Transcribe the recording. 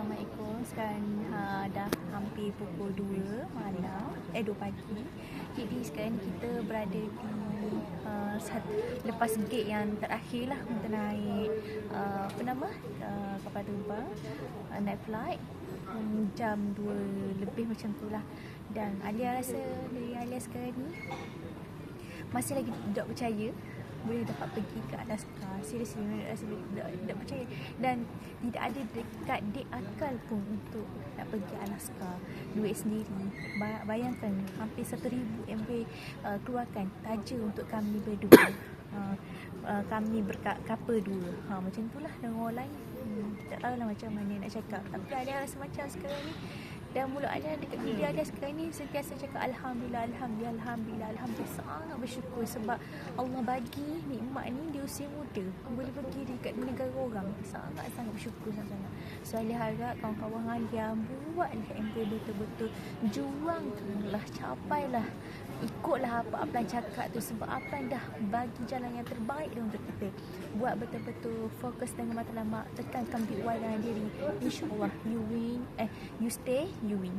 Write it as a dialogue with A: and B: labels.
A: Assalamualaikum. Sekarang dah hampir pukul 2 malam, 2 pagi. Jadi sekarang kita berada di lepas gate yang terakhir lah untuk naik kapal terbang, naik flight jam 2 lebih macam tu lah. Dan Alia rasa dari Alia sekarang ni masih lagi tak percaya boleh dapat pergi ke Alaska. Seriously, rasa tak percaya. Dan tidak ada dekat dek akal pun untuk nak pergi Alaska. Duit sendiri. Bayangkan hampir 1,000 MB keluarkan taja untuk kami berdua. Kami berkapal dua. Macam tu lah dengan orang lain. Tak tahulah macam mana nak cakap. Tapi Alia rasa macam sekarang ni, dan mulut Alia dekat bibir Alia sekarang ni sentiasa cakap Alhamdulillah, Alhamdulillah, Alhamdulillah, Alhamdulillah. Sangat bersyukur sebab Allah bagi nikmat ni di usia muda, boleh pergi dekat negara orang. Sangat-sangat bersyukur sangat-sangat. So Alia harap kawan-kawan Alia buatlah MB betul-betul, juanglah, capailah, ikutlah apa Aplan cakap tu, sebab Aplan dah bagi jalan yang terbaik untuk kita. Buat betul-betul fokus dengan matlamat, tekankan big why dalam diri. InsyaAllah you win, you stay, you win.